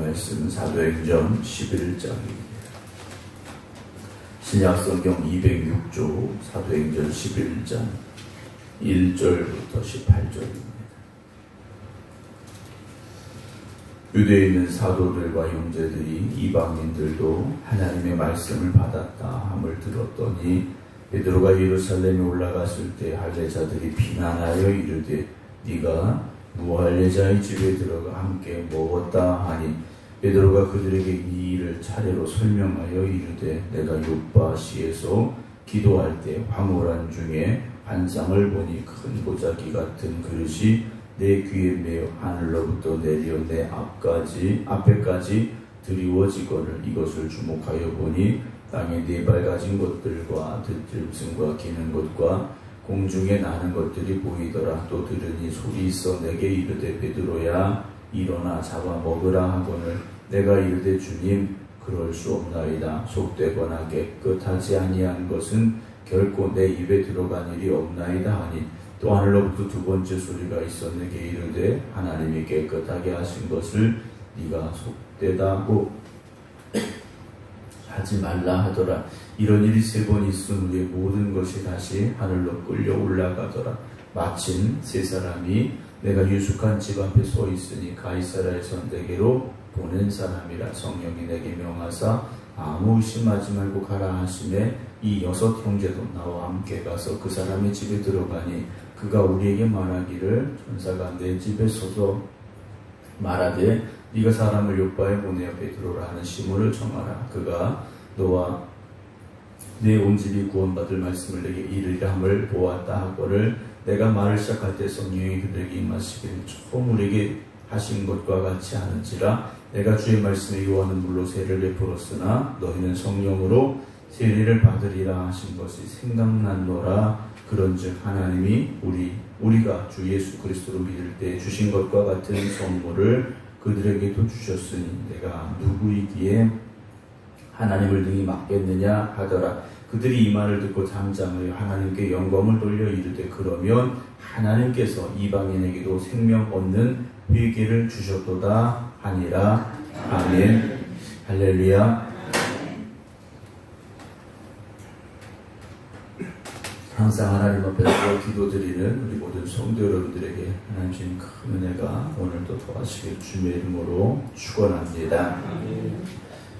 말씀은 사도행전 11장입니다. 신약성경 206조 사도행전 11장 1절부터 18절입니다. 유대에 있는 사도들과 형제들이 이방인들도 하나님의 말씀을 받았다 함을 들었더니 베드로가 예루살렘에 올라갔을 때 할례자들이 비난하여 이르되 네가 무할례자의 집에 들어가 함께 먹었다 하니 베드로가 그들에게 이 일을 차례로 설명하여 이르되 내가 요빠시에서 기도할 때 황홀한 중에 환상을 보니 큰 보자기 같은 그릇이 내 귀에 매어 하늘로부터 내려 내 앞에까지 드리워지거늘 이것을 주목하여 보니 땅에 네 발 가진 것들과 들짐승과 기는 것과 공중에 나는 것들이 보이더라. 또 들으니 소리 있어 내게 이르되 베드로야 일어나 잡아 먹으라 하거늘 내가 이르되 주님 그럴 수 없나이다. 속되거나 깨끗하지 아니한 것은 결코 내 입에 들어간 일이 없나이다 하니 또 하늘로부터 두 번째 소리가 있어 내게 이르되 하나님이 깨끗하게 하신 것을 네가 속되다고 하지 말라 하더라. 이런 일이 3번 있은 후에 모든 것이 다시 하늘로 끌려 올라가더라. 마침 3사람이 내가 유숙한 집 앞에 서 있으니 가이사라에서 내게로 보낸 사람이라. 성령이 내게 명하사 아무 의심하지 말고 가라 하시매 이 6 형제도 나와 함께 가서 그 사람의 집에 들어가니 그가 우리에게 말하기를 천사가 내 집에 서서 말하되 네가 사람을 요빠에 보내어 베드로라 하는 시몬을 정하라. 그가 너와 내 온 집이 구원받을 말씀을 내게 이르리라 함을 보았다 하거를 내가 말을 시작할 때 성령이 그들에게 임하시기를 처음 우리에게 하신 것과 같이 하는지라. 내가 주의 말씀에 요한은 물로 세례를 베풀었으나 너희는 성령으로 세례를 받으리라 하신 것이 생각났노라. 그런즉 하나님이 우리가 주 예수 그리스도로 믿을 때 주신 것과 같은 선물을 그들에게도 주셨으니 내가 누구이기에 하나님을 능히 맡겠느냐 하더라. 그들이 이 말을 듣고 잠잠하여 하나님께 영광을 돌려 이르되 그러면 하나님께서 이방인에게도 생명 얻는 회개를 주셨도다 하니라. 아멘. 할렐루야. 항상 하나님 앞에서 기도드리는 우리 모든 성도 여러분들에게 하나님 주신 큰 은혜가 오늘도 더하시길 주님의 이름으로 축원합니다.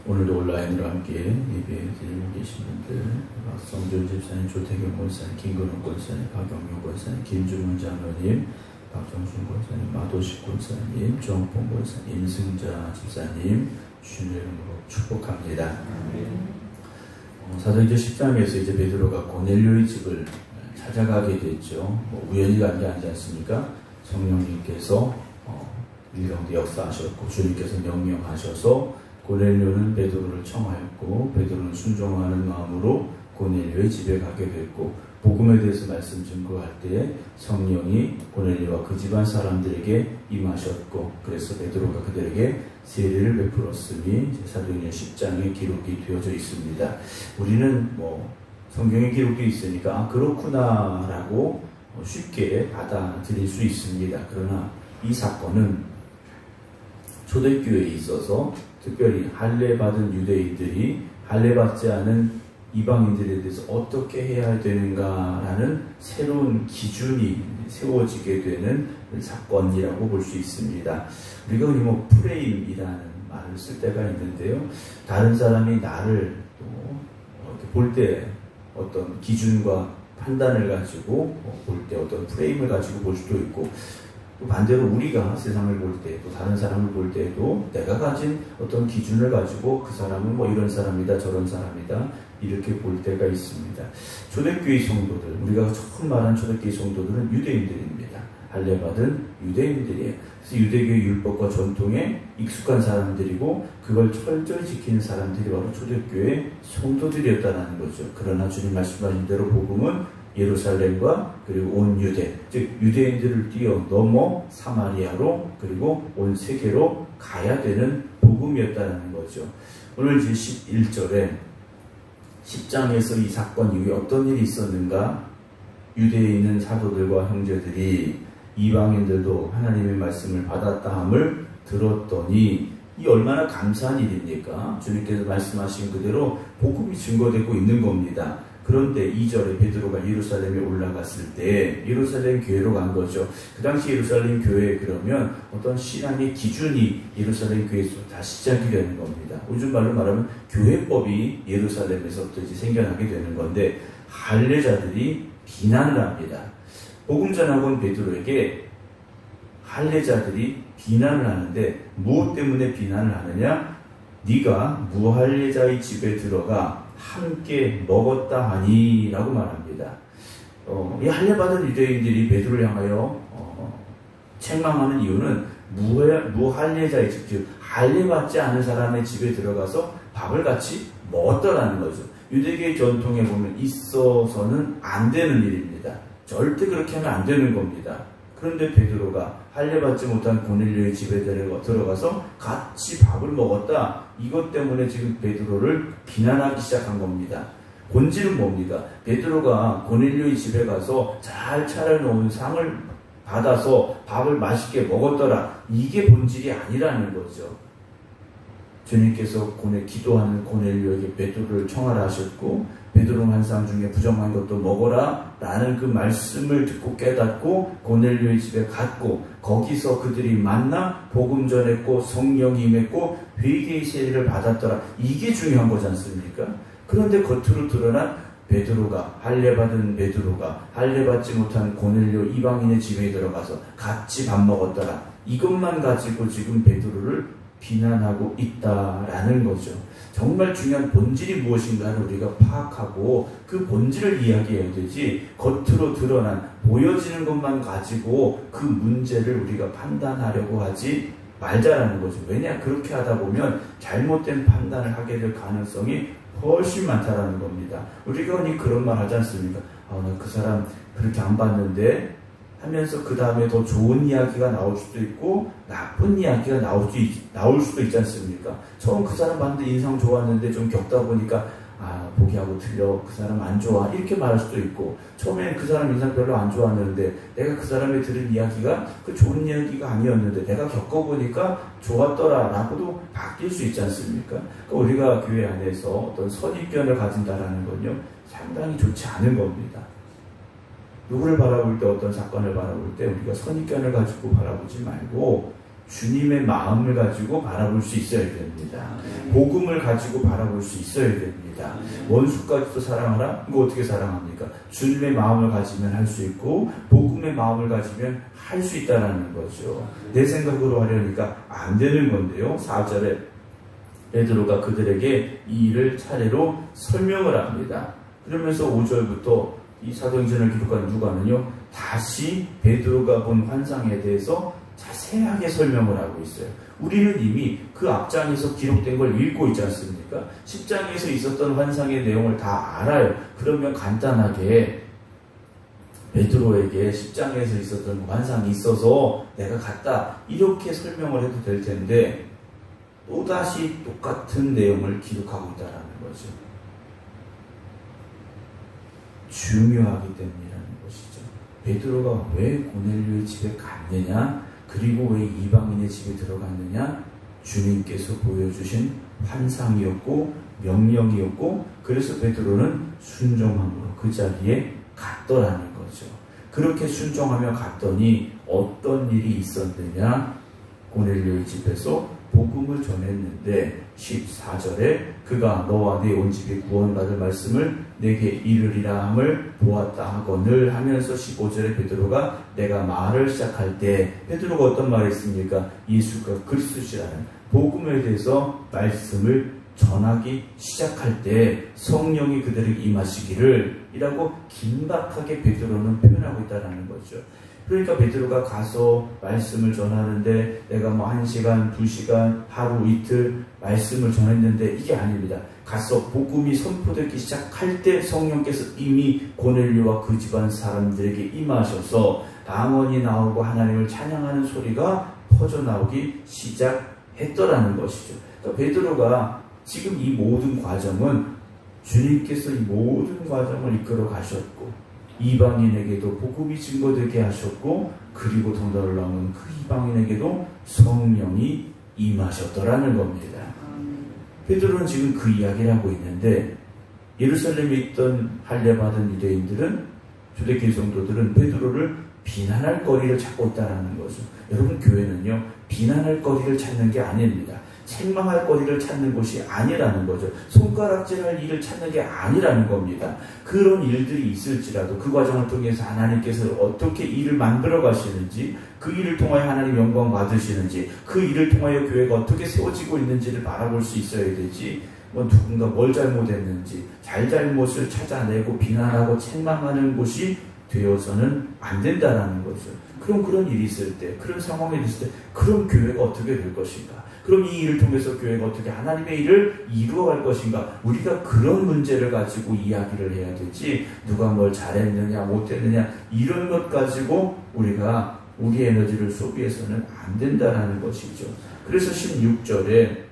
오늘도 온라인으로 함께 예배드리고 계신 분들 박성준 집사님, 조태경 권사님, 김근욱 권사님, 박영용 권사님, 김준원 장로님, 박정순 권사님, 마도식 권사님, 정봉 권사님, 임승자 집사님 주님의 이름으로 축복합니다. 사도행전 10장에서 이제 베드로가 고넬료의 집을 찾아가게 됐죠. 우연히 간 게 아니지 않습니까? 성령님께서 일령도 역사하셨고 주님께서 명령하셔서 고넬료는 베드로를 청하였고 베드로는 순종하는 마음으로 고넬료의 집에 가게 됐고 복음에 대해서 말씀 증거할 때 성령이 고넬료와 그 집안 사람들에게 임하셨고 그래서 베드로가 그들에게 세례를 베풀었으니 사도행전 10장에 기록이 되어져 있습니다. 우리는 성경에 기록되어 있으니까 그렇구나 라고 쉽게 받아들일 수 있습니다. 그러나 이 사건은 초대교회에 있어서 특별히 할례받은 유대인들이 할례받지 않은 이방인들에 대해서 어떻게 해야 되는가라는 새로운 기준이 세워지게 되는 사건이라고 볼 수 있습니다. 우리가 프레임이라는 말을 쓸 때가 있는데요. 다른 사람이 나를 볼 때 어떤 기준과 판단을 가지고 볼 때 어떤 프레임을 가지고 볼 수도 있고 또 반대로 우리가 세상을 볼 때 또 다른 사람을 볼 때도 내가 가진 어떤 기준을 가지고 그 사람은 이런 사람이다 저런 사람이다 이렇게 볼 때가 있습니다. 초대교회 성도들, 우리가 처음 말한 초대교회 성도들은 유대인들입니다. 할례받은 유대인들이에요. 그래서 유대교의 율법과 전통에 익숙한 사람들이고 그걸 철저히 지키는 사람들이 바로 초대교회 성도들이었다는 거죠. 그러나 주님 말씀하신 대로 복음은 예루살렘과 그리고 온 유대, 즉 유대인들을 뛰어넘어 사마리아로 그리고 온 세계로 가야 되는 복음이었다는 거죠. 오늘 이제 11절에 10장에서 이 사건 이후에 어떤 일이 있었는가? 유대에 있는 사도들과 형제들이 이방인들도 하나님의 말씀을 받았다 함을 들었더니 이 얼마나 감사한 일입니까? 주님께서 말씀하신 그대로 복음이 증거되고 있는 겁니다. 그런데 2절에 베드로가 예루살렘에 올라갔을 때 예루살렘 교회로 간 거죠. 그 당시 예루살렘 교회에 그러면 어떤 신앙의 기준이 예루살렘 교회에서 다 시작이 되는 겁니다. 요즘 말로 말하면 교회법이 예루살렘에서부터 이제 생겨나게 되는 건데 할례자들이 비난을 합니다. 복음 전하건 베드로에게 할례자들이 비난을 하는데 무엇 때문에 비난을 하느냐? 네가 무할례자의 집에 들어가 함께 먹었다 하니 라고 말합니다. 이 할례받은 유대인들이 베드로를 향하여 책망하는 이유는 무할례자의 집, 즉 할례받지 않은 사람의 집에 들어가서 밥을 같이 먹었더라는 거죠. 유대계의 전통에 보면 있어서는 안 되는 일입니다. 절대 그렇게 하면 안 되는 겁니다. 그런데 베드로가 할례받지 못한 고넬료의 집에 들어가서 같이 밥을 먹었다. 이것 때문에 지금 베드로를 비난하기 시작한 겁니다. 본질은 뭡니까? 베드로가 고넬료의 집에 가서 잘 차려놓은 상을 받아서 밥을 맛있게 먹었더라. 이게 본질이 아니라는 거죠. 주님께서 기도하는 고넬료에게 베드로를 청하라 하셨고 베드로 환상 중에 부정한 것도 먹어라 라는 그 말씀을 듣고 깨닫고 고넬료의 집에 갔고 거기서 그들이 만나 복음 전했고 성령이 임했고 회개의 세례를 받았더라. 이게 중요한 거지 않습니까? 그런데 겉으로 드러난 베드로가 할례받은 베드로가 할례받지 못한 고넬료 이방인의 집에 들어가서 같이 밥 먹었더라. 이것만 가지고 지금 베드로를 비난하고 있다라는 거죠. 정말 중요한 본질이 무엇인가를 우리가 파악하고 그 본질을 이야기해야 되지 겉으로 드러난 보여지는 것만 가지고 그 문제를 우리가 판단하려고 하지 말자라는 거죠. 왜냐? 그렇게 하다 보면 잘못된 판단을 하게 될 가능성이 훨씬 많다라는 겁니다. 우리가 흔히 그런 말 하지 않습니까? 나 그 사람 그렇게 안 봤는데 하면서 그 다음에 더 좋은 이야기가 나올 수도 있고 나쁜 이야기가 나올 수도 있지 않습니까? 처음 그 사람 봤는데 인상 좋았는데 좀 겪다 보니까 보기하고 틀려, 그 사람 안 좋아 이렇게 말할 수도 있고 처음엔 그 사람 인상 별로 안 좋았는데 내가 그 사람이 들은 이야기가 그 좋은 이야기가 아니었는데 내가 겪어보니까 좋았더라 라고도 바뀔 수 있지 않습니까? 그러니까 우리가 교회 안에서 어떤 선입견을 가진다라는 건요 상당히 좋지 않은 겁니다. 누구를 바라볼 때 어떤 사건을 바라볼 때 우리가 선입견을 가지고 바라보지 말고 주님의 마음을 가지고 바라볼 수 있어야 됩니다. 복음을 가지고 바라볼 수 있어야 됩니다. 원수까지도 사랑하라? 이거 어떻게 사랑합니까? 주님의 마음을 가지면 할 수 있고 복음의 마음을 가지면 할 수 있다는 거죠. 내 생각으로 하려니까 안 되는 건데요. 4절에 베드로가 그들에게 이 일을 차례로 설명을 합니다. 그러면서 5절부터 이 사도행전을 기록한 누가는요 다시 베드로가 본 환상에 대해서 자세하게 설명을 하고 있어요. 우리는 이미 그 앞장에서 기록된 걸 읽고 있지 않습니까? 10장에서 있었던 환상의 내용을 다 알아요. 그러면 간단하게 베드로에게 10장에서 있었던 환상이 있어서 내가 갔다 이렇게 설명을 해도 될 텐데 또다시 똑같은 내용을 기록하고 있다는 거죠. 중요하기 때문이라는 것이죠. 베드로가 왜 고넬료의 집에 갔느냐, 그리고 왜 이방인의 집에 들어갔느냐, 주님께서 보여주신 환상이었고 명령이었고 그래서 베드로는 순종함으로 그 자리에 갔더라는 거죠. 그렇게 순종하며 갔더니 어떤 일이 있었느냐, 고넬료의 집에서 복음을 전했는데 14절에 그가 너와 네 온 집이 구원받을 말씀을 내게 이르리라 함을 보았다 하거늘 하면서 15절에 베드로가 내가 말을 시작할 때 베드로가 어떤 말을 했습니까? 예수가 그리스도시라는 복음에 대해서 말씀을 전하기 시작할 때 성령이 그들에게 임하시기를 이라고 긴박하게 베드로는 표현하고 있다는 거죠. 그러니까 베드로가 가서 말씀을 전하는데 내가 1시간, 2시간, 하루, 이틀 말씀을 전했는데 이게 아닙니다. 가서 복음이 선포되기 시작할 때 성령께서 이미 고넬료와 그 집안 사람들에게 임하셔서 방언이 나오고 하나님을 찬양하는 소리가 퍼져나오기 시작했더라는 것이죠. 그러니까 베드로가 지금 이 모든 과정은 주님께서 이 모든 과정을 이끌어 가셨고 이방인에게도 복음이 증거되게 하셨고 그리고 더 놀라운 그 이방인에게도 성령이 임하셨더라는 겁니다. 베드로는 지금 그 이야기를 하고 있는데 예루살렘에 있던 할례받은 유대인들은, 초대교회 성도들은 베드로를 비난할 거리를 찾고 있다는 거죠. 여러분, 교회는요, 비난할 거리를 찾는 게 아닙니다. 책망할 거리를 찾는 곳이 아니라는 거죠. 손가락질할 일을 찾는 게 아니라는 겁니다. 그런 일들이 있을지라도 그 과정을 통해서 하나님께서 어떻게 일을 만들어 가시는지, 그 일을 통하여 하나님 영광 받으시는지, 그 일을 통하여 교회가 어떻게 세워지고 있는지를 바라볼 수 있어야 되지, 누군가 뭘 잘못했는지 잘잘못을 찾아내고 비난하고 책망하는 곳이 되어서는 안 된다라는 거죠. 그럼 그런 일이 있을 때, 그런 상황이 있을 때, 그럼 교회가 어떻게 될 것인가? 그럼 이 일을 통해서 교회가 어떻게 하나님의 일을 이루어갈 것인가? 우리가 그런 문제를 가지고 이야기를 해야 되지, 누가 뭘 잘했느냐 못했느냐 이런 것 가지고 우리가 우리 에너지를 소비해서는 안 된다라는 것이죠. 그래서 16절에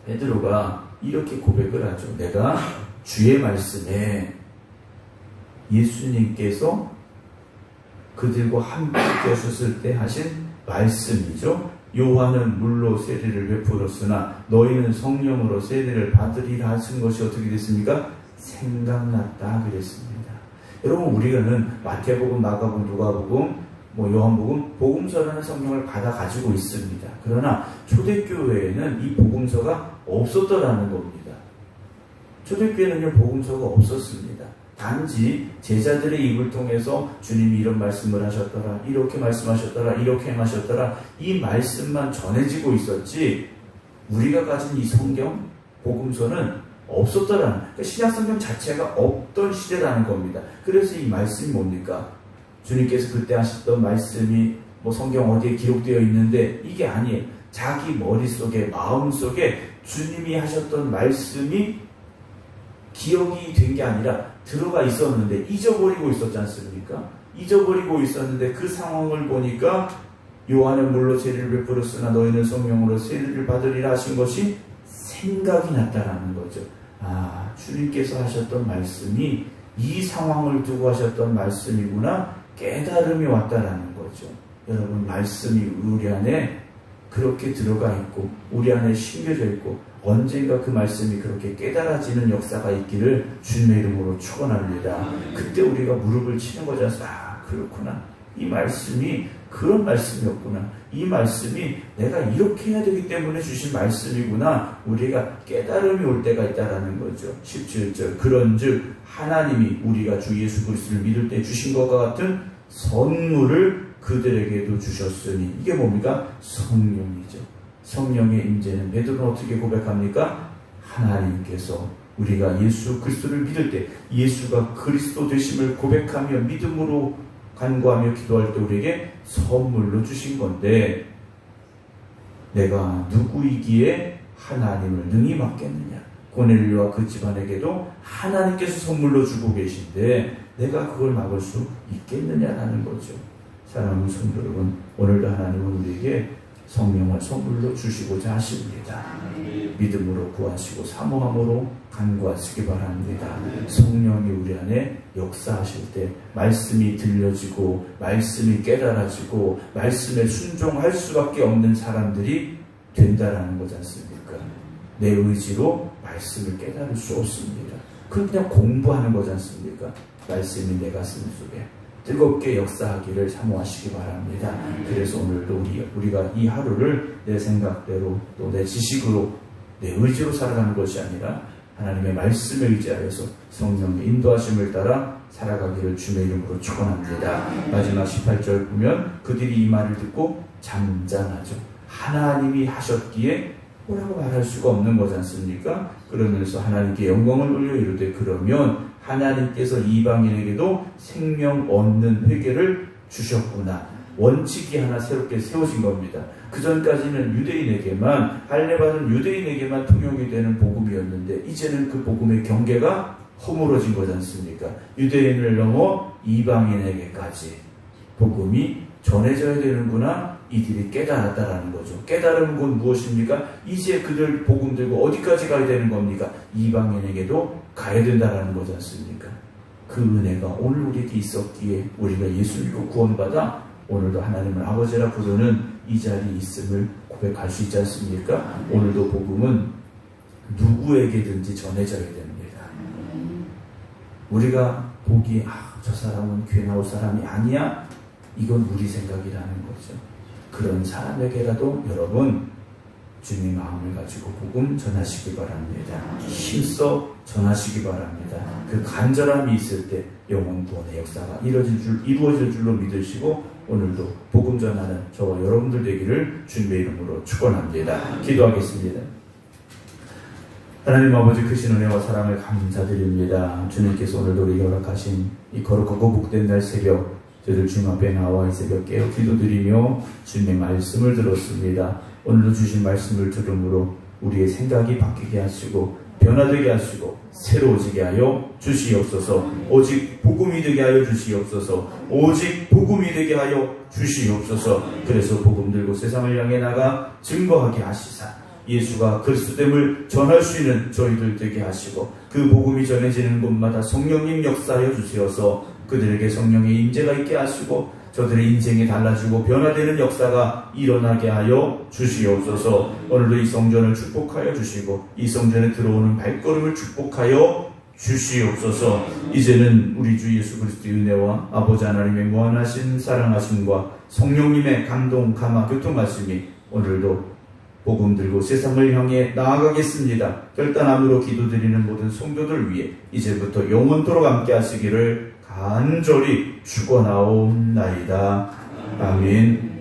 베드로가 이렇게 고백을 하죠. 내가 주의 말씀에, 예수님께서 그들과 함께 계셨을 때 하신 말씀이죠. 요한은 물로 세례를 베풀었으나 너희는 성령으로 세례를 받으리라 하신 것이 어떻게 됐습니까? 생각났다 그랬습니다. 여러분, 우리는 마태복음, 마가복음, 누가복음, 요한복음, 복음서라는 성경을 받아 가지고 있습니다. 그러나 초대교회에는 이 복음서가 없었더라는 겁니다. 초대교회는요, 복음서가 없었습니다. 단지 제자들의 입을 통해서 주님이 이런 말씀을 하셨더라, 이렇게 말씀하셨더라, 이렇게 행하셨더라, 이 말씀만 전해지고 있었지, 우리가 가진 이 성경, 복음서는 없었더라는, 그러니까 신약성경 자체가 없던 시대라는 겁니다. 그래서 이 말씀이 뭡니까? 주님께서 그때 하셨던 말씀이 성경 어디에 기록되어 있는데 이게 아니에요. 자기 머릿속에, 마음속에 주님이 하셨던 말씀이 기억이 된 게 아니라 들어가 있었는데 잊어버리고 있었지 않습니까? 잊어버리고 있었는데 그 상황을 보니까 요한은 물로 세례를 베풀었으나 너희는 성령으로 세례를 받으리라 하신 것이 생각이 났다라는 거죠. 아, 주님께서 하셨던 말씀이 이 상황을 두고 하셨던 말씀이구나, 깨달음이 왔다라는 거죠. 여러분, 말씀이 우리 안에 그렇게 들어가 있고 우리 안에 심겨져 있고 언젠가 그 말씀이 그렇게 깨달아지는 역사가 있기를 주님의 이름으로 축원합니다. 그때 우리가 무릎을 치는 거지 않습니까? 아, 그렇구나. 이 말씀이 그런 말씀이었구나. 이 말씀이 내가 이렇게 해야 되기 때문에 주신 말씀이구나. 우리가 깨달음이 올 때가 있다라는 거죠. 17절 그런즉 하나님이 우리가 주 예수 그리스도를 믿을 때 주신 것과 같은 선물을 그들에게도 주셨으니, 이게 뭡니까? 성령이죠. 성령의 임재는 베드로는 어떻게 고백합니까? 하나님께서 우리가 예수 그리스도를 믿을 때 예수가 그리스도 되심을 고백하며 믿음으로 간구하며 기도할 때 우리에게 선물로 주신 건데, 내가 누구이기에 하나님을 능히 막겠느냐? 고넬료와 그 집안에게도 하나님께서 선물로 주고 계신데 내가 그걸 막을 수 있겠느냐라는 거죠. 사랑하는 성도 여러분, 오늘도 하나님은 우리에게 성령을 선물로 주시고자 하십니다. 믿음으로 구하시고 사모함으로 간구하시기 바랍니다. 성령이 우리 안에 역사하실 때 말씀이 들려지고 말씀이 깨달아지고 말씀에 순종할 수밖에 없는 사람들이 된다라는 거지 않습니까? 내 의지로 말씀을 깨달을 수 없습니다. 그냥 공부하는 거지 않습니까? 말씀이 내 가슴 속에 뜨겁게 역사하기를 사모하시기 바랍니다. 그래서 오늘도 우리가 이 하루를 내 생각대로 또 내 지식으로 내 의지로 살아가는 것이 아니라 하나님의 말씀에 의지하여서 성령의 인도하심을 따라 살아가기를 주의 이름으로 축원합니다. 마지막 18절 보면 그들이 이 말을 듣고 잠잠하죠. 하나님이 하셨기에 뭐라고 말할 수가 없는 거지 않습니까? 그러면서 하나님께 영광을 돌려 이르되 그러면 하나님께서 이방인에게도 생명 얻는 회개를 주셨구나. 원칙이 하나 새롭게 세워진 겁니다. 그전까지는 유대인에게만, 할례받은 유대인에게만 통용이 되는 복음이었는데 이제는 그 복음의 경계가 허물어진 거지 않습니까? 유대인을 넘어 이방인에게까지 복음이 전해져야 되는구나. 이들이 깨달았다라는 거죠. 깨달음은 곧 무엇입니까? 이제 그들 복음 들고 어디까지 가야 되는 겁니까? 이방인에게도 가야 된다라는 거지 않습니까? 그 은혜가 오늘 우리에게 있었기에 우리가 예수 믿고 구원받아 오늘도 하나님을 아버지라 부르는 이 자리에 있음을 앞에 갈 수 있지 않습니까? 오늘도 복음은 누구에게든지 전해져야 됩니다. 우리가 보기에 저 사람은 교회 나올 사람이 아니야? 이건 우리 생각이라는 거죠. 그런 사람에게라도 여러분 주님의 마음을 가지고 복음 전하시기 바랍니다. 힘써 전하시기 바랍니다. 그 간절함이 있을 때 영혼 구원의 역사가 이루어질 줄로 믿으시고 오늘도 복음 전하는 저와 여러분들 되기를 주님의 이름으로 축원합니다. 기도하겠습니다. 하나님 아버지 크신 은혜와 사랑을 감사드립니다. 주님께서 오늘도 우리에게 허락하신 이 거룩하고 복된 날 새벽 저희들 주님 앞에 나와 이 새벽 깨어 기도드리며 주님의 말씀을 들었습니다. 오늘도 주신 말씀을 들음으로 우리의 생각이 바뀌게 하시고 변화되게 하시고 새로워지게 하여 주시옵소서. 오직 복음이 되게 하여 주시옵소서. 오직 복음이 되게 하여 주시옵소서. 그래서 복음 들고 세상을 향해 나가 증거하게 하시사 예수가 그리스도됨을 전할 수 있는 저희들 되게 하시고 그 복음이 전해지는 곳마다 성령님 역사하여 주시어서 그들에게 성령의 임재가 있게 하시고 저들의 인생이 달라지고 변화되는 역사가 일어나게 하여 주시옵소서. 오늘도 이 성전을 축복하여 주시고 이 성전에 들어오는 발걸음을 축복하여 주시옵소서. 이제는 우리 주 예수 그리스도의 은혜와 아버지 하나님의 무한하신 사랑하심과 성령님의 감동 감화 교통하심이 오늘도 복음 들고 세상을 향해 나아가겠습니다. 결단함으로 기도드리는 모든 성도들 위해 이제부터 영원토록 함께 하시기를 간절히 축원하옵나이다. 아멘.